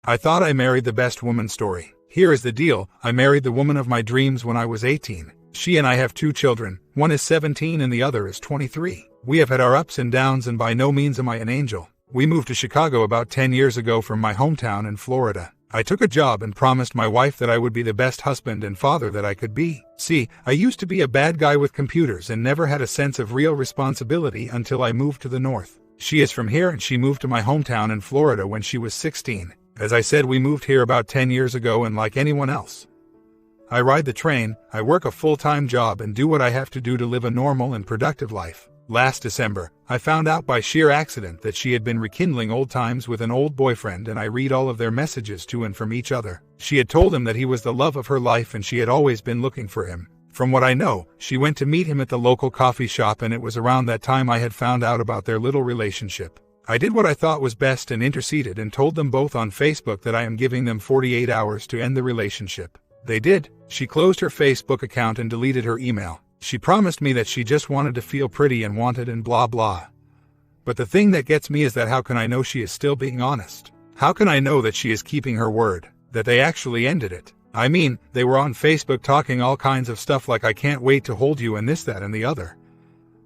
I thought I married the best woman story. Here is the deal, I married the woman of my dreams when I was 18. She and I have 2 children, one is 17 and the other is 23. We have had our ups and downs and by no means am I an angel. We moved to Chicago about 10 years ago from my hometown in Florida. I took a job and promised my wife that I would be the best husband and father that I could be. See, I used to be a bad guy with computers and never had a sense of real responsibility until I moved to the north. She is from here and she moved to my hometown in Florida when she was 16. As I said, we moved here about 10 years ago and like anyone else, I ride the train, I work a full-time job and do what I have to do to live a normal and productive life. Last December, I found out by sheer accident that she had been rekindling old times with an old boyfriend and I read all of their messages to and from each other. She had told him that he was the love of her life and she had always been looking for him. From what I know, she went to meet him at the local coffee shop and it was around that time I had found out about their little relationship. I did what I thought was best and interceded and told them both on Facebook that I am giving them 48 hours to end the relationship. They did. She closed her Facebook account and deleted her email. She promised me that she just wanted to feel pretty and wanted and blah blah. But the thing that gets me is that how can I know she is still being honest? How can I know that she is keeping her word? That they actually ended it? I mean, they were on Facebook talking all kinds of stuff like I can't wait to hold you and this, that, and the other.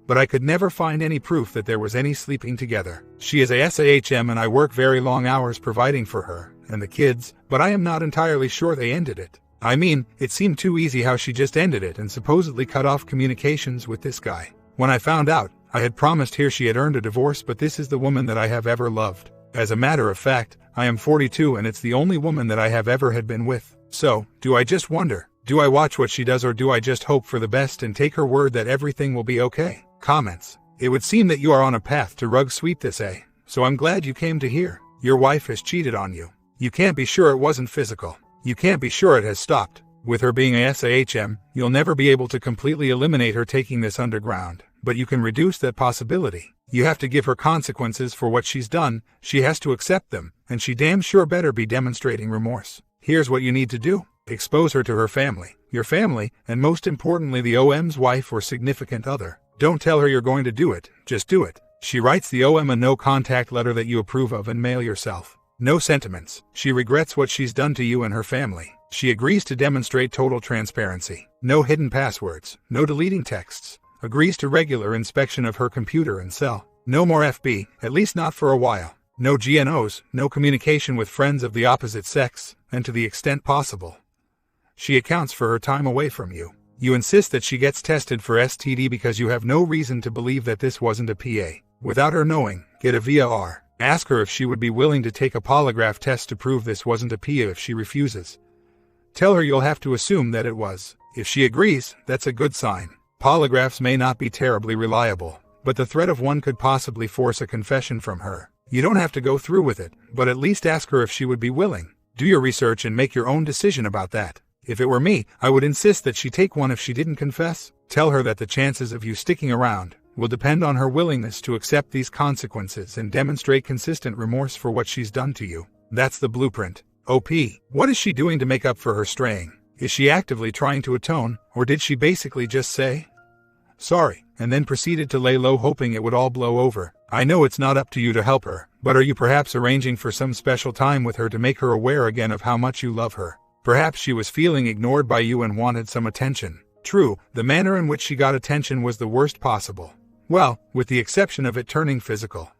But I could never find any proof that there was any sleeping together. She is a SAHM and I work very long hours providing for her and the kids, but I am not entirely sure they ended it. I mean, it seemed too easy how she just ended it and supposedly cut off communications with this guy. When I found out, I had promised her she had earned a divorce, but this is the woman that I have ever loved. As a matter of fact, I am 42 and it's the only woman that I have ever had been with. So, do I just wonder? Do I watch what she does or do I just hope for the best and take her word that everything will be okay? Comments. It would seem that you are on a path to rug sweep this, So I'm glad you came to hear. Your wife has cheated on you. You can't be sure it wasn't physical. You can't be sure it has stopped. With her being a SAHM, you'll never be able to completely eliminate her taking this underground, but you can reduce that possibility. You have to give her consequences for what she's done, she has to accept them, and she damn sure better be demonstrating remorse. Here's what you need to do. Expose her to her family, your family, and most importantly the OM's wife or significant other. Don't tell her you're going to do it, just do it. She writes the OM a no-contact letter that you approve of and mail yourself. No sentiments. She regrets what she's done to you and her family. She agrees to demonstrate total transparency. No hidden passwords. No deleting texts. Agrees to regular inspection of her computer and cell. No more FB, at least not for a while. No GNOs, no communication with friends of the opposite sex, and to the extent possible, she accounts for her time away from you. You insist that she gets tested for STD because you have no reason to believe that this wasn't a PA. Without her knowing, get a VAR. Ask her if she would be willing to take a polygraph test to prove this wasn't a PA. If she refuses, tell her you'll have to assume that it was. If she agrees, that's a good sign. Polygraphs may not be terribly reliable, but the threat of one could possibly force a confession from her. You don't have to go through with it, but at least ask her if she would be willing. Do your research and make your own decision about that. If it were me, I would insist that she take one if she didn't confess. Tell her that the chances of you sticking around will depend on her willingness to accept these consequences and demonstrate consistent remorse for what she's done to you. That's the blueprint. OP. What is she doing to make up for her straying? Is she actively trying to atone, or did she basically just say sorry, and then proceeded to lay low hoping it would all blow over? I know it's not up to you to help her, but are you perhaps arranging for some special time with her to make her aware again of how much you love her? Perhaps she was feeling ignored by you and wanted some attention. True, the manner in which she got attention was the worst possible. Well, with the exception of it turning physical.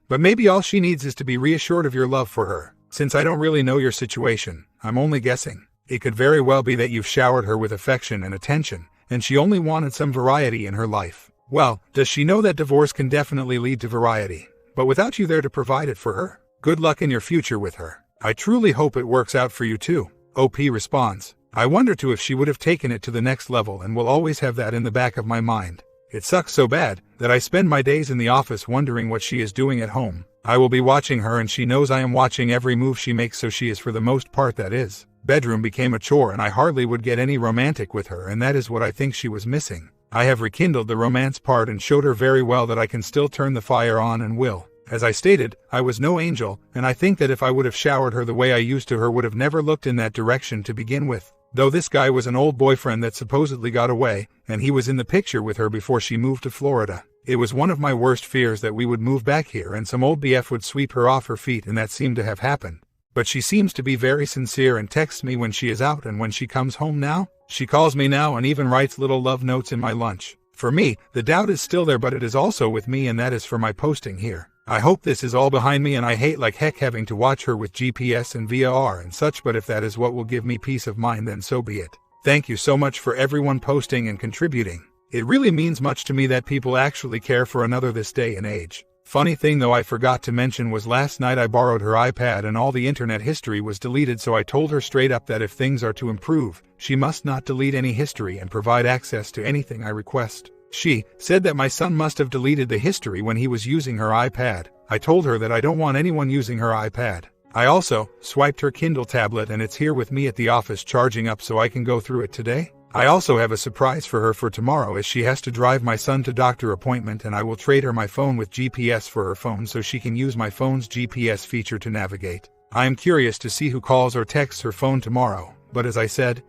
But maybe all she needs is to be reassured of your love for her. Since I don't really know your situation, I'm only guessing. It could very well be that you've showered her with affection and attention, and she only wanted some variety in her life. Well, does she know that divorce can definitely lead to variety, but without you there to provide it for her? Good luck in your future with her. I truly hope it works out for you too. OP responds. I wonder too if she would have taken it to the next level and will always have that in the back of my mind. It sucks so bad that I spend my days in the office wondering what she is doing at home. I will be watching her and she knows I am watching every move she makes, so she is for the most part that is. Bedroom became a chore and I hardly would get any romantic with her, and that is what I think she was missing. I have rekindled the romance part and showed her very well that I can still turn the fire on and will. As I stated, I was no angel, and I think that if I would have showered her the way I used to, her would have never looked in that direction to begin with. Though this guy was an old boyfriend that supposedly got away, and he was in the picture with her before she moved to Florida. It was one of my worst fears that we would move back here and some old BF would sweep her off her feet, and that seemed to have happened. But she seems to be very sincere and texts me when she is out and when she comes home now. She calls me now and even writes little love notes in my lunch. For me, the doubt is still there, but it is also with me, and that is for my posting here. I hope this is all behind me, and I hate like heck having to watch her with GPS and VAR and such, but if that is what will give me peace of mind, then so be it. Thank you so much for everyone posting and contributing. It really means much to me that people actually care for another this day and age. Funny thing though I forgot to mention was last night I borrowed her iPad and all the internet history was deleted, so I told her straight up that if things are to improve, she must not delete any history and provide access to anything I request. She said that my son must have deleted the history when he was using her iPad. I told her that I don't want anyone using her iPad. I also swiped her Kindle tablet and it's here with me at the office charging up so I can go through it today. I also have a surprise for her for tomorrow, as she has to drive my son to doctor appointment, and I will trade her my phone with GPS for her phone so she can use my phone's GPS feature to navigate. I am curious to see who calls or texts her phone tomorrow, but as I said,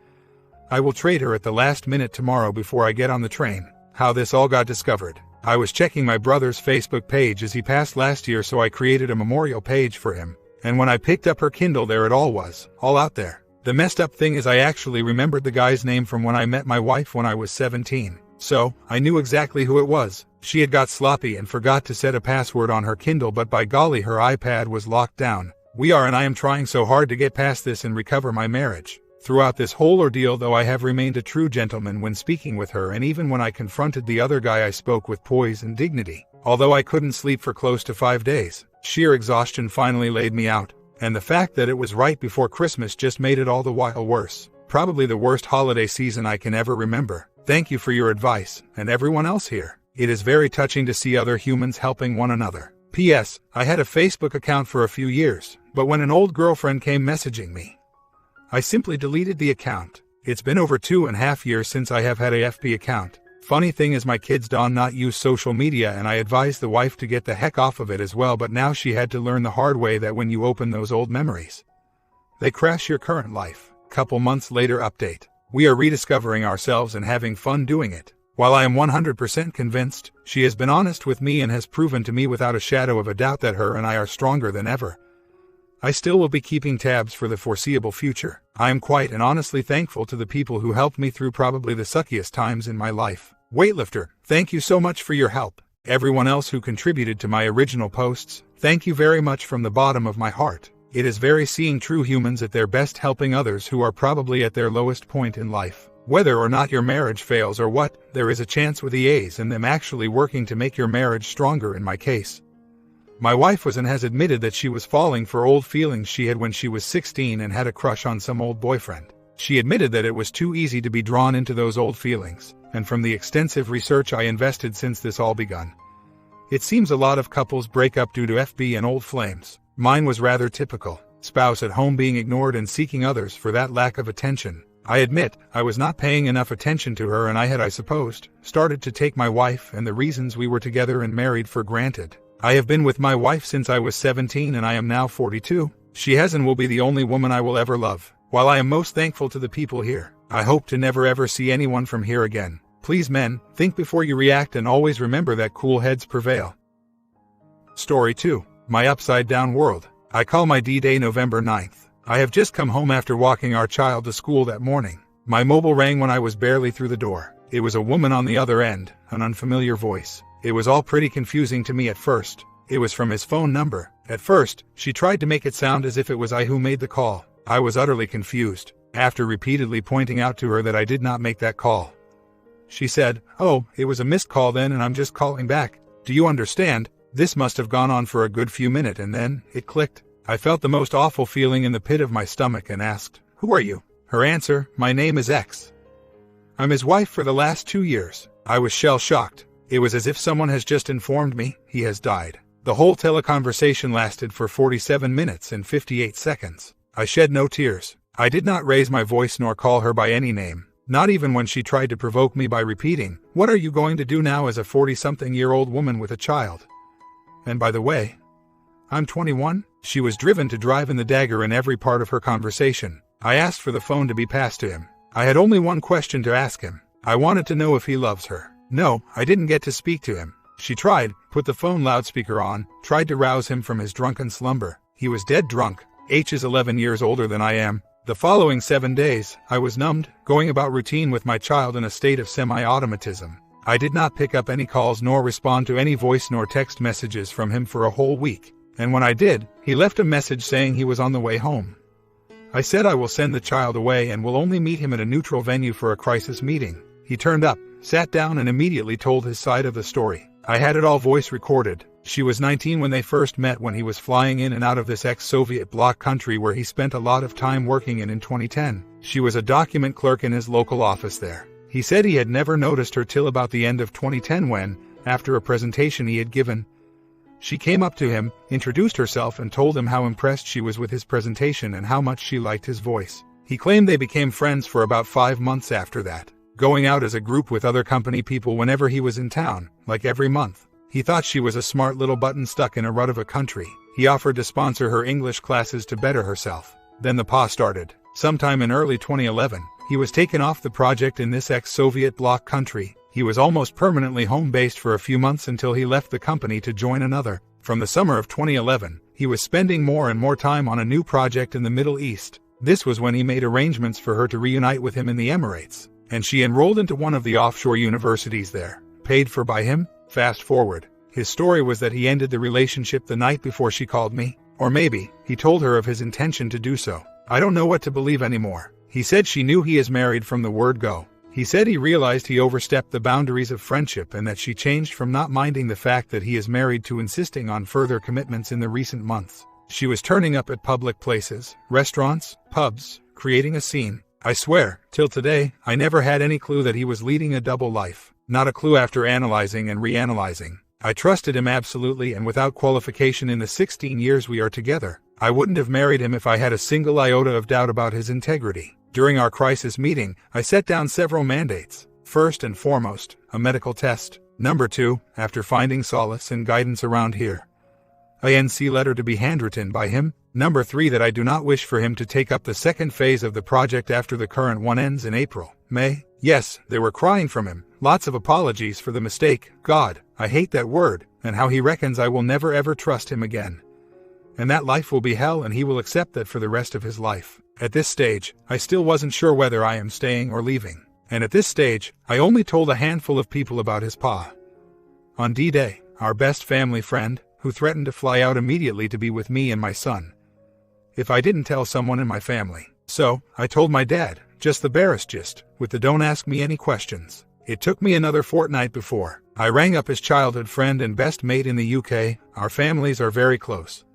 I will trade her at the last minute tomorrow before I get on the train. How this all got discovered. I was checking my brother's Facebook page as he passed last year, so I created a memorial page for him, and when I picked up her Kindle, there it all was, all out there. The messed up thing is I actually remembered the guy's name from when I met my wife when I was 17. So, I knew exactly who it was. She had got sloppy and forgot to set a password on her Kindle, but by golly, her iPad was locked down. I am trying so hard to get past this and recover my marriage. Throughout this whole ordeal though, I have remained a true gentleman when speaking with her, and even when I confronted the other guy I spoke with poise and dignity. Although I couldn't sleep for close to 5 days. Sheer exhaustion finally laid me out. And the fact that it was right before Christmas just made it all the while worse. Probably the worst holiday season I can ever remember. Thank you for your advice, and everyone else here. It is very touching to see other humans helping one another. P.S. I had a Facebook account for a few years, but when an old girlfriend came messaging me, I simply deleted the account. It's been over 2.5 years since I have had a FB account. Funny thing is my kids do not use social media, and I advised the wife to get the heck off of it as well, but now she had to learn the hard way that when you open those old memories, they crash your current life. Couple months later, update. We are rediscovering ourselves and having fun doing it. While I am 100% convinced, she has been honest with me and has proven to me without a shadow of a doubt that her and I are stronger than ever. I still will be keeping tabs for the foreseeable future. I am quite and honestly thankful to the people who helped me through probably the suckiest times in my life. Weightlifter, thank you so much for your help. Everyone else who contributed to my original posts, thank you very much from the bottom of my heart. It is very seeing true humans at their best, helping others who are probably at their lowest point in life. Whether or not your marriage fails or what, there is a chance with EAs and them actually working to make your marriage stronger. In my case, my wife was and has admitted that she was falling for old feelings she had when she was 16 and had a crush on some old boyfriend. She admitted that it was too easy to be drawn into those old feelings, and from the extensive research I invested since this all begun, it seems a lot of couples break up due to FB and old flames. Mine was rather typical. Spouse at home being ignored and seeking others for that lack of attention. I admit, I was not paying enough attention to her, and I had, I supposed, started to take my wife and the reasons we were together and married for granted. I have been with my wife since I was 17 and I am now 42. She has and will be the only woman I will ever love. While I am most thankful to the people here, I hope to never ever see anyone from here again. Please men, think before you react and always remember that cool heads prevail. Story 2. My Upside Down World. I call my D-Day November 9th. I have just come home after walking our child to school that morning. My mobile rang when I was barely through the door. It was a woman on the other end, an unfamiliar voice. It was all pretty confusing to me at first. It was from his phone number. At first, she tried to make it sound as if it was I who made the call. I was utterly confused. After repeatedly pointing out to her that I did not make that call, she said, "Oh, it was a missed call then and I'm just calling back. Do you understand?" This must have gone on for a good few minutes and then it clicked. I felt the most awful feeling in the pit of my stomach and asked, "Who are you?" Her answer, "My name is X. I'm his wife for the last 2 years." I was shell-shocked. It was as if someone has just informed me he has died. The whole teleconversation lasted for 47 minutes and 58 seconds. I shed no tears. I did not raise my voice nor call her by any name, not even when she tried to provoke me by repeating, "What are you going to do now as a 40-something-year-old woman with a child? And by the way, I'm 21. She was driven to drive in the dagger in every part of her conversation. I asked for the phone to be passed to him. I had only one question to ask him. I wanted to know if he loves her. No, I didn't get to speak to him. She tried, put the phone loudspeaker on, tried to rouse him from his drunken slumber. He was dead drunk. H is 11 years older than I am. The following 7 days, I was numbed, going about routine with my child in a state of semi-automatism. I did not pick up any calls nor respond to any voice nor text messages from him for a whole week. And when I did, he left a message saying he was on the way home. I said I will send the child away and will only meet him at a neutral venue for a crisis meeting. He turned up, sat down and immediately told his side of the story. I had it all voice recorded. She was 19 when they first met when he was flying in and out of this ex-Soviet bloc country where he spent a lot of time working in 2010. She was a document clerk in his local office there. He said he had never noticed her till about the end of 2010 when, after a presentation he had given, she came up to him, introduced herself and told him how impressed she was with his presentation and how much she liked his voice. He claimed they became friends for about 5 months after that, going out as a group with other company people whenever he was in town, like every month. He thought she was a smart little button stuck in a rut of a country. He offered to sponsor her English classes to better herself. Then the PA started. Sometime in early 2011, he was taken off the project in this ex-Soviet bloc country. He was almost permanently home-based for a few months until he left the company to join another. From the summer of 2011, he was spending more and more time on a new project in the Middle East. This was when he made arrangements for her to reunite with him in the Emirates, and she enrolled into one of the offshore universities there, paid for by him. Fast forward. His story was that he ended the relationship the night before she called me, or maybe he told her of his intention to do so. I don't know what to believe anymore. He said she knew he is married from the word go. He said he realized he overstepped the boundaries of friendship and that she changed from not minding the fact that he is married to insisting on further commitments in the recent months. She was turning up at public places, restaurants, pubs, creating a scene. I swear, till today, I never had any clue that he was leading a double life. Not a clue after analyzing and reanalyzing. I trusted him absolutely and without qualification in the 16 years we are together. I wouldn't have married him if I had a single iota of doubt about his integrity. During our crisis meeting, I set down several mandates. First and foremost, a medical test. Number 2, after finding solace and guidance around here, a NC letter to be handwritten by him. Number 3, that I do not wish for him to take up the second phase of the project after the current one ends in April, May. Yes, they were crying from him. Lots of apologies for the mistake. God, I hate that word, and how he reckons I will never ever trust him again. And that life will be hell and he will accept that for the rest of his life. At this stage, I still wasn't sure whether I am staying or leaving. And at this stage, I only told a handful of people about his pa. On D-Day, our best family friend, who threatened to fly out immediately to be with me and my son if I didn't tell someone in my family. So, I told my dad, just the barest gist, with the don't ask me any questions. It took me another fortnight before I rang up his childhood friend and best mate in the UK. Our families are very close.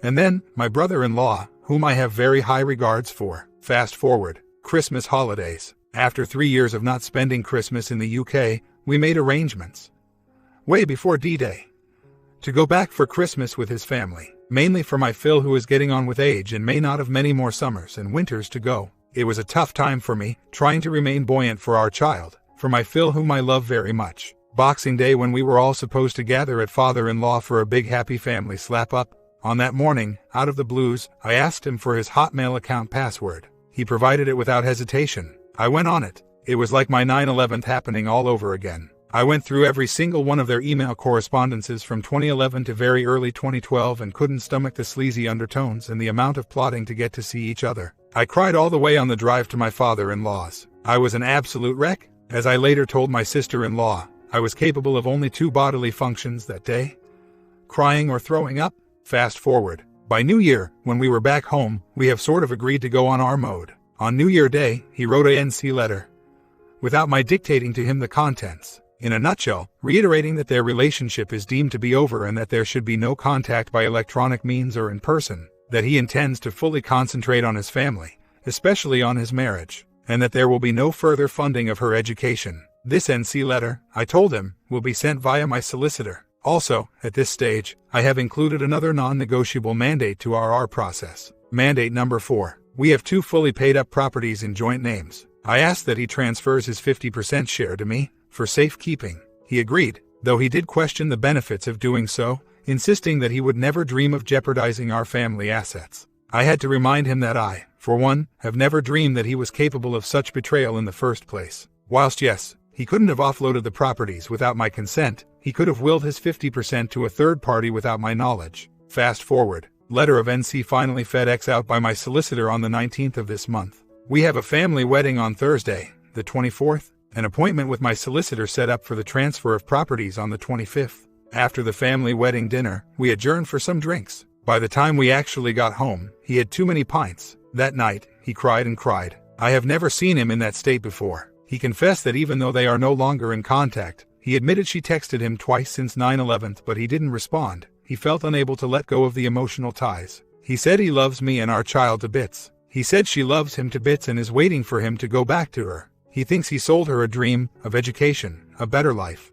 And then, my brother-in-law, whom I have very high regards for. Fast forward, Christmas holidays. After 3 years of not spending Christmas in the UK, we made arrangements, way before D-Day, to go back for Christmas with his family. Mainly for my Phil, who is getting on with age and may not have many more summers and winters to go. It was a tough time for me, trying to remain buoyant for our child, for my Phil, whom I love very much. Boxing Day, when we were all supposed to gather at father-in-law for a big happy family slap-up. On that morning, out of the blues, I asked him for his Hotmail account password. He provided it without hesitation. I went on it. It was like my 9/11 happening all over again. I went through every single one of their email correspondences from 2011 to very early 2012 and couldn't stomach the sleazy undertones and the amount of plotting to get to see each other. I cried all the way on the drive to my father-in-law's. I was an absolute wreck. As I later told my sister-in-law, I was capable of only 2 bodily functions that day: crying or throwing up. Fast forward. By New Year, when we were back home, we have sort of agreed to go on our mode. On New Year Day, he wrote a NC letter, without my dictating to him the contents. In a nutshell, reiterating that their relationship is deemed to be over and that there should be no contact by electronic means or in person, that he intends to fully concentrate on his family, especially on his marriage, and that there will be no further funding of her education. This NC letter, I told him, will be sent via my solicitor. Also, at this stage, I have included another non-negotiable mandate to our process. Mandate number 4. We have 2 fully paid-up properties in joint names. I asked that he transfers his 50% share to me, for safekeeping. He agreed, though he did question the benefits of doing so, insisting that he would never dream of jeopardizing our family assets. I had to remind him that I, for one, have never dreamed that he was capable of such betrayal in the first place. Whilst yes, he couldn't have offloaded the properties without my consent, he could have willed his 50% to a third party without my knowledge. Fast forward. Letter of NC finally FedEx out by my solicitor on the 19th of this month. We have a family wedding on Thursday, the 24th, an appointment with my solicitor set up for the transfer of properties on the 25th. After the family wedding dinner, we adjourned for some drinks. By the time we actually got home, he had too many pints. That night, he cried and cried. I have never seen him in that state before. He confessed that even though they are no longer in contact, he admitted she texted him twice since 9/11, but he didn't respond. He felt unable to let go of the emotional ties. He said he loves me and our child to bits. He said she loves him to bits and is waiting for him to go back to her. He thinks he sold her a dream of education, a better life.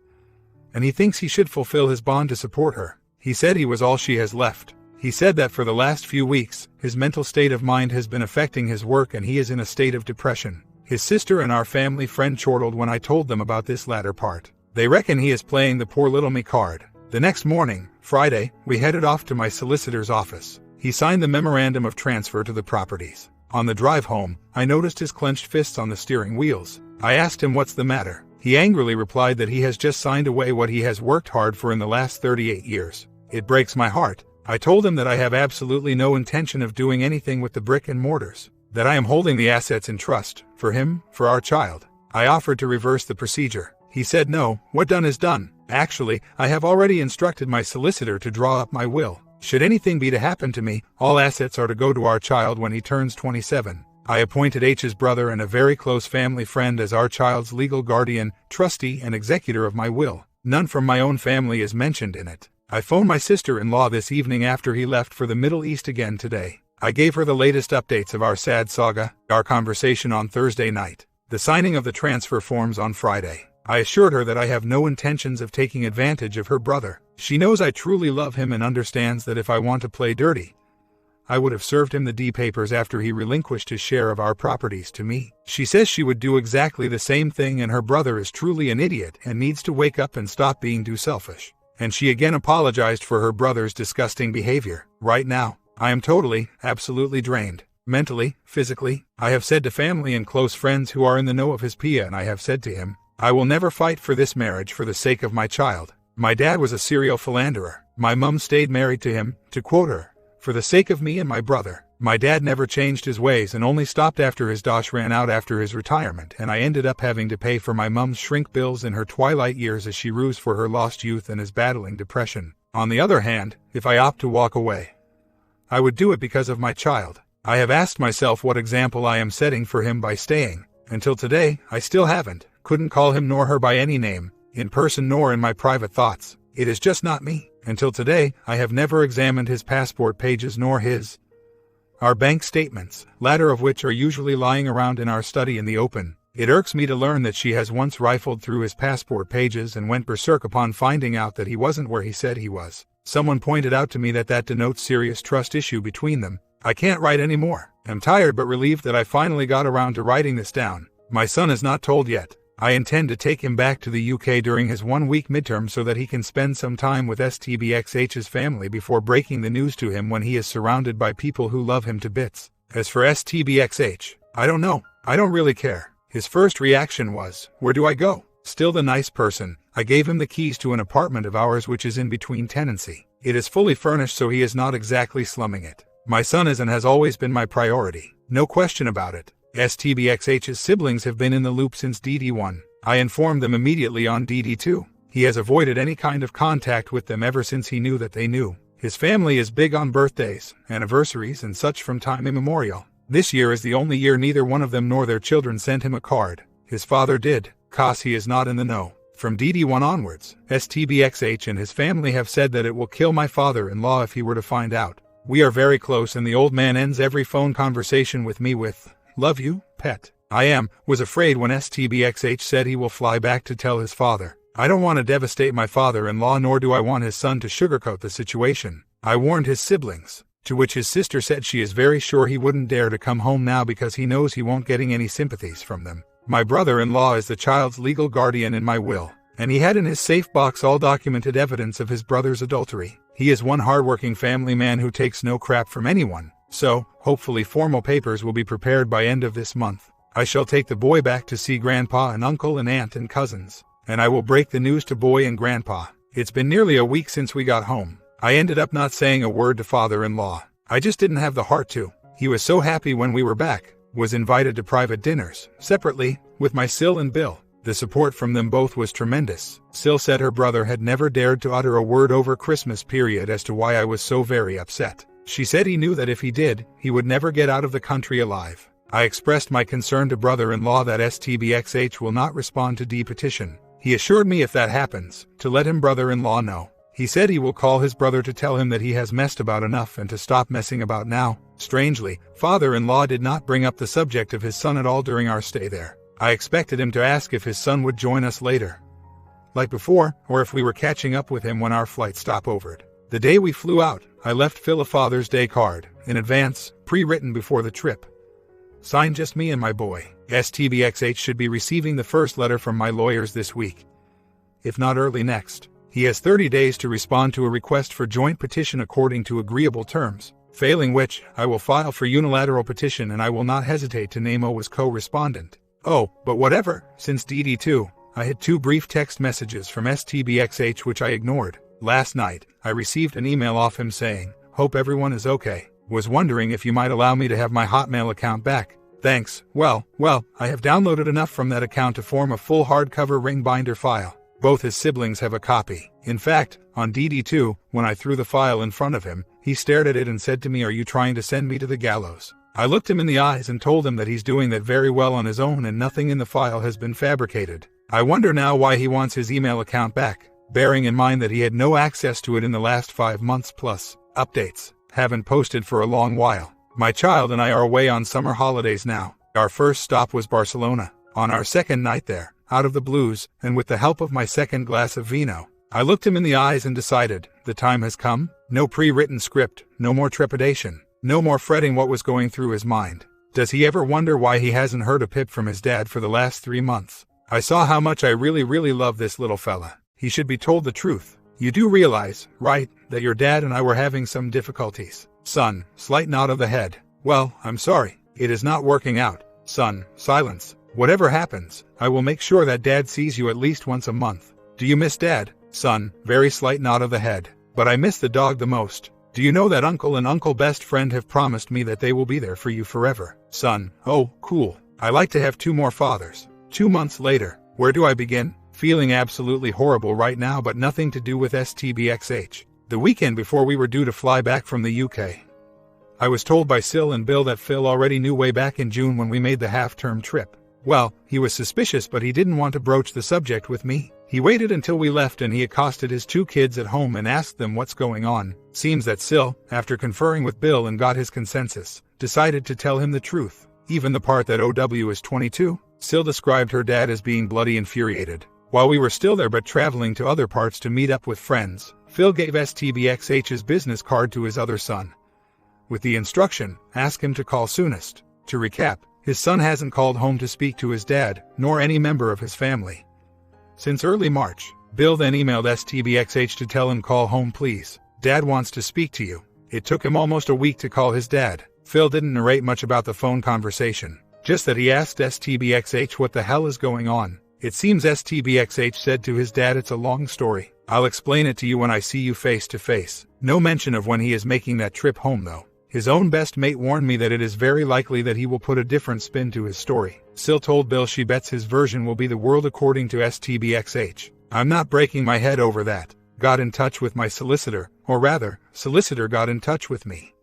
And he thinks he should fulfill his bond to support her. He said he was all she has left. He said that for the last few weeks, his mental state of mind has been affecting his work and he is in a state of depression. His sister and our family friend chortled when I told them about this latter part. They reckon he is playing the poor little me card. The next morning, Friday, we headed off to my solicitor's office. He signed the memorandum of transfer to the properties. On the drive home, I noticed his clenched fists on the steering wheels. I asked him what's the matter. He angrily replied that he has just signed away what he has worked hard for in the last 38 years. It breaks my heart. I told him that I have absolutely no intention of doing anything with the brick and mortars, that I am holding the assets in trust, for him, for our child. I offered to reverse the procedure. He said no, what done is done. Actually, I have already instructed my solicitor to draw up my will. Should anything be to happen to me, all assets are to go to our child when he turns 27. I appointed H's brother and a very close family friend as our child's legal guardian, trustee, and executor of my will. None from my own family is mentioned in it. I phoned my sister-in-law this evening after he left for the Middle East again today. I gave her the latest updates of our sad saga, our conversation on Thursday night, the signing of the transfer forms on Friday. I assured her that I have no intentions of taking advantage of her brother. She knows I truly love him and understands that if I want to play dirty, I would have served him the D papers after he relinquished his share of our properties to me. She says she would do exactly the same thing and her brother is truly an idiot and needs to wake up and stop being too selfish. And she again apologized for her brother's disgusting behavior. Right now, I am totally, absolutely drained. Mentally, physically. I have said to family and close friends who are in the know of his Pia and I have said to him, I will never fight for this marriage for the sake of my child. My dad was a serial philanderer. My mum stayed married to him, to quote her, for the sake of me and my brother. My dad never changed his ways and only stopped after his dosh ran out after his retirement, and I ended up having to pay for my mum's shrink bills in her twilight years as she rues for her lost youth and is battling depression. On the other hand, if I opt to walk away, I would do it because of my child. I have asked myself what example I am setting for him by staying. Until today, I still haven't. Couldn't call him nor her by any name, in person nor in my private thoughts. It is just not me. Until today, I have never examined his passport pages nor our bank statements, latter of which are usually lying around in our study in the open. It irks me to learn that she has once rifled through his passport pages and went berserk upon finding out that he wasn't where he said he was. Someone pointed out to me that denotes serious trust issue between them. I can't write anymore. I'm tired but relieved that I finally got around to writing this down. My son is not told yet. I intend to take him back to the UK during his 1-week midterm so that he can spend some time with STBXH's family before breaking the news to him when he is surrounded by people who love him to bits. As for STBXH, I don't know. I don't really care. His first reaction was, where do I go? Still the nice person, I gave him the keys to an apartment of ours which is in between tenancy. It is fully furnished so he is not exactly slumming it. My son is and has always been my priority. No question about it. STBXH's siblings have been in the loop since DD1. I informed them immediately on DD2. He has avoided any kind of contact with them ever since he knew that they knew. His family is big on birthdays, anniversaries, and such from time immemorial. This year is the only year neither one of them nor their children sent him a card. His father did, 'cause he is not in the know. From DD1 onwards, STBXH and his family have said that it will kill my father-in-law if he were to find out. We are very close and the old man ends every phone conversation with me with, love you, pet. Was afraid when STBXH said he will fly back to tell his father. I don't want to devastate my father-in-law nor do I want his son to sugarcoat the situation. I warned his siblings, to which his sister said she is very sure he wouldn't dare to come home now because he knows he won't getting any sympathies from them. My brother-in-law is the child's legal guardian in my will, and he had in his safe box all documented evidence of his brother's adultery. He is one hardworking family man who takes no crap from anyone. So, hopefully formal papers will be prepared by end of this month. I shall take the boy back to see grandpa and uncle and aunt and cousins. And I will break the news to boy and grandpa. It's been nearly a week since we got home. I ended up not saying a word to father-in-law. I just didn't have the heart to. He was so happy when we were back, was invited to private dinners, separately, with my Sil and Bill. The support from them both was tremendous. Sil said her brother had never dared to utter a word over Christmas period as to why I was so very upset. She said he knew that if he did, he would never get out of the country alive. I expressed my concern to brother-in-law that STBXH will not respond to D petition. He assured me if that happens, to let him brother-in-law know. He said he will call his brother to tell him that he has messed about enough and to stop messing about now. Strangely, father-in-law did not bring up the subject of his son at all during our stay there. I expected him to ask if his son would join us later, like before, or if we were catching up with him when our flight stopovered. The day we flew out, I left Phil a Father's Day card, in advance, pre-written before the trip. Signed just me and my boy. STBXH should be receiving the first letter from my lawyers this week, if not early next. He has 30 days to respond to a request for joint petition according to agreeable terms, failing which, I will file for unilateral petition and I will not hesitate to name O as co-respondent. Oh, but whatever, since DD2, I had 2 brief text messages from STBXH which I ignored. Last night, I received an email off him saying, "Hope everyone is okay. Was wondering if you might allow me to have my Hotmail account back. Thanks." Well, I have downloaded enough from that account to form a full hardcover ring binder file. Both his siblings have a copy. In fact, on DD2, when I threw the file in front of him, he stared at it and said to me, "Are you trying to send me to the gallows?" I looked him in the eyes and told him that he's doing that very well on his own and nothing in the file has been fabricated. I wonder now why he wants his email account back, bearing in mind that he had no access to it in the last 5 months plus. Updates. Haven't posted for a long while. My child and I are away on summer holidays now. Our first stop was Barcelona. On our second night there, out of the blues, and with the help of my second glass of vino, I looked him in the eyes and decided, the time has come. No pre-written script, no more trepidation, no more fretting what was going through his mind. Does he ever wonder why he hasn't heard a pip from his dad for the last 3 months? I saw how much I really love this little fella. He should be told the truth. You do realize, right, that your dad and I were having some difficulties? Son, slight nod of the head. Well, I'm sorry. It is not working out. Son, silence. Whatever happens, I will make sure that Dad sees you at least once a month. Do you miss Dad? Son, very slight nod of the head. But I miss the dog the most. Do you know that Uncle and Uncle Best Friend have promised me that they will be there for you forever? Son, oh, cool. I like to have 2 more fathers. 2 months later, where do I begin? Feeling absolutely horrible right now, but nothing to do with STBXH. The weekend before we were due to fly back from the UK, I was told by Sil and Bill that Phil already knew way back in June when we made the half-term trip. Well, he was suspicious, but he didn't want to broach the subject with me. He waited until we left and he accosted his 2 kids at home and asked them what's going on. Seems that Sil, after conferring with Bill and got his consensus, decided to tell him the truth. Even the part that OW is 22, Sil described her dad as being bloody infuriated. While we were still there but traveling to other parts to meet up with friends, Phil gave STBXH's business card to his other son, with the instruction, ask him to call soonest. To recap, his son hasn't called home to speak to his dad, nor any member of his family, since early March. Bill then emailed STBXH to tell him, "Call home please. Dad wants to speak to you." It took him almost a week to call his dad. Phil didn't narrate much about the phone conversation, just that he asked STBXH what the hell is going on. It seems STBXH said to his dad, "It's a long story. I'll explain it to you when I see you face to face." No mention of when he is making that trip home though. His own best mate warned me that it is very likely that he will put a different spin to his story. Sil told Bill she bets his version will be the world according to STBXH. I'm not breaking my head over that. Got in touch with my solicitor, or rather, solicitor got in touch with me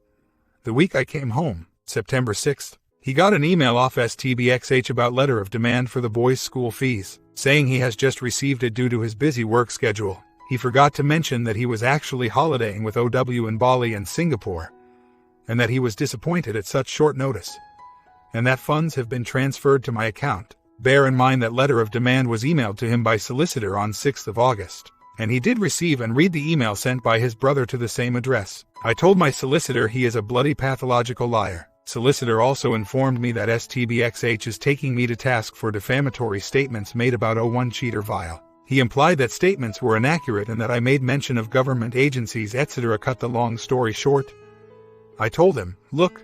the week I came home, September 6th. He got an email off STBXH about letter of demand for the boys' school fees, saying he has just received it due to his busy work schedule. He forgot to mention that he was actually holidaying with OW in Bali and Singapore, and that he was disappointed at such short notice, and that funds have been transferred to my account. Bear in mind that letter of demand was emailed to him by solicitor on 6th of August, and he did receive and read the email sent by his brother to the same address. I told my solicitor he is a bloody pathological liar. Solicitor also informed me that STBXH is taking me to task for defamatory statements made about O1 Cheater Vile. He implied that statements were inaccurate and that I made mention of government agencies etc. Cut the long story short, I told him, look,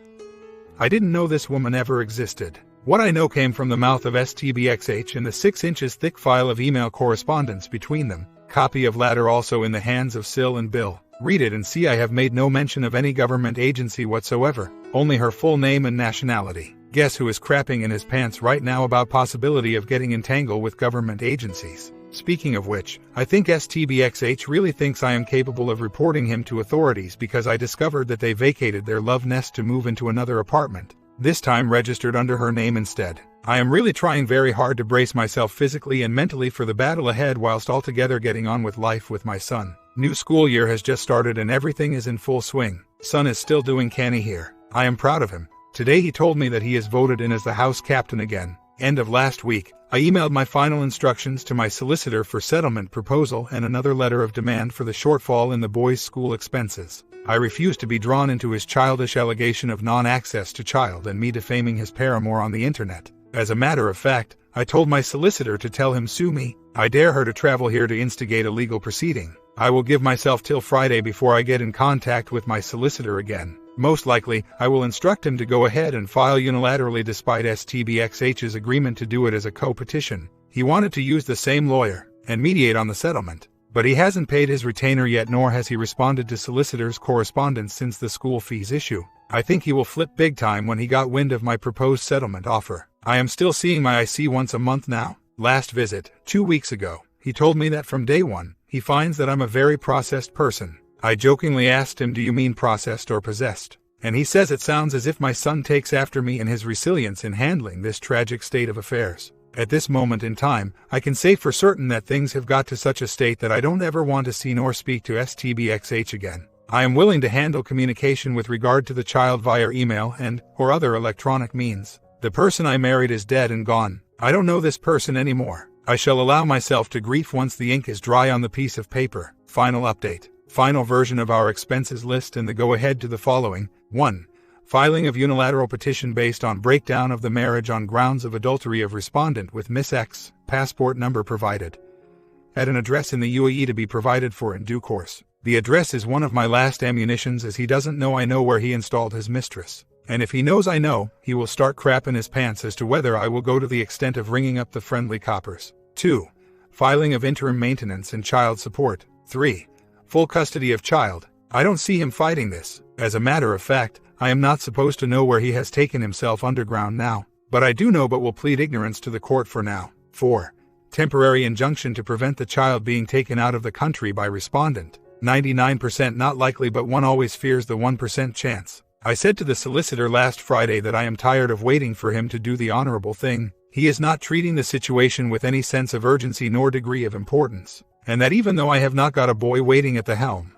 I didn't know this woman ever existed. What I know came from the mouth of STBXH and the 6 inches thick file of email correspondence between them. Copy of latter also in the hands of Sil and Bill. Read it and see I have made no mention of any government agency whatsoever, only her full name and nationality. Guess who is crapping in his pants right now about possibility of getting entangled with government agencies? Speaking of which, I think STBXH really thinks I am capable of reporting him to authorities because I discovered that they vacated their love nest to move into another apartment, this time registered under her name instead. I am really trying very hard to brace myself physically and mentally for the battle ahead whilst altogether getting on with life with my son. New school year has just started and everything is in full swing. Son is still doing canny here. I am proud of him. Today he told me that he is voted in as the house captain again. End of last week, I emailed my final instructions to my solicitor for settlement proposal and another letter of demand for the shortfall in the boys' school expenses. I refuse to be drawn into his childish allegation of non-access to child and me defaming his paramour on the internet. As a matter of fact, I told my solicitor to tell him sue me. I dare her to travel here to instigate a legal proceeding. I will give myself till Friday before I get in contact with my solicitor again. Most likely, I will instruct him to go ahead and file unilaterally despite STBXH's agreement to do it as a co-petition. He wanted to use the same lawyer and mediate on the settlement, but he hasn't paid his retainer yet nor has he responded to solicitors' correspondence since the school fees issue. I think he will flip big time when he got wind of my proposed settlement offer. I am still seeing my IC once a month now. Last visit, 2 weeks ago, he told me that from day one, he finds that I'm a very processed person. I jokingly asked him, do you mean processed or possessed? And he says it sounds as if my son takes after me in his resilience in handling this tragic state of affairs. At this moment in time, I can say for certain that things have got to such a state that I don't ever want to see nor speak to STBXH again. I am willing to handle communication with regard to the child via email or other electronic means. The person I married is dead and gone. I don't know this person anymore. I shall allow myself to grief once the ink is dry on the piece of paper. Final update. Final version of our expenses list and the go-ahead to the following. 1. Filing of unilateral petition based on breakdown of the marriage on grounds of adultery of respondent with Miss X, passport number provided. At an address in the UAE to be provided for in due course. The address is one of my last ammunitions as he doesn't know I know where he installed his mistress. And if he knows I know, he will start crap in his pants as to whether I will go to the extent of ringing up the friendly coppers. 2. Filing of interim maintenance and child support. 3. Full custody of child. I don't see him fighting this. As a matter of fact, I am not supposed to know where he has taken himself underground now. But I do know but will plead ignorance to the court for now. 4. Temporary injunction to prevent the child being taken out of the country by respondent. 99% not likely but one always fears the 1% chance. I said to the solicitor last Friday that I am tired of waiting for him to do the honorable thing. He is not treating the situation with any sense of urgency nor degree of importance. And that even though I have not got a boy waiting at the helm,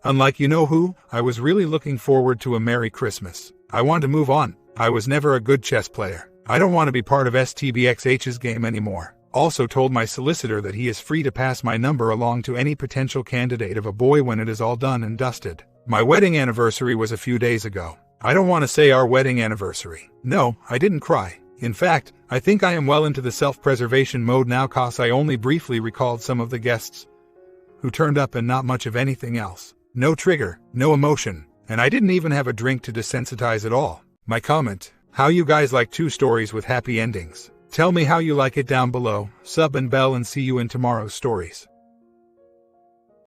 unlike you know who, I was really looking forward to a Merry Christmas. I want to move on. I was never a good chess player. I don't want to be part of STBXH's game anymore. Also told my solicitor that he is free to pass my number along to any potential candidate of a boy when it is all done and dusted. My wedding anniversary was a few days ago. I don't want to say our wedding anniversary. No, I didn't cry. In fact, I think I am well into the self-preservation mode now cause I only briefly recalled some of the guests who turned up and not much of anything else. No trigger, no emotion, and I didn't even have a drink to desensitize at all. My comment, how you guys like 2 stories with happy endings? Tell me how you like it down below, sub and bell and see you in tomorrow's stories.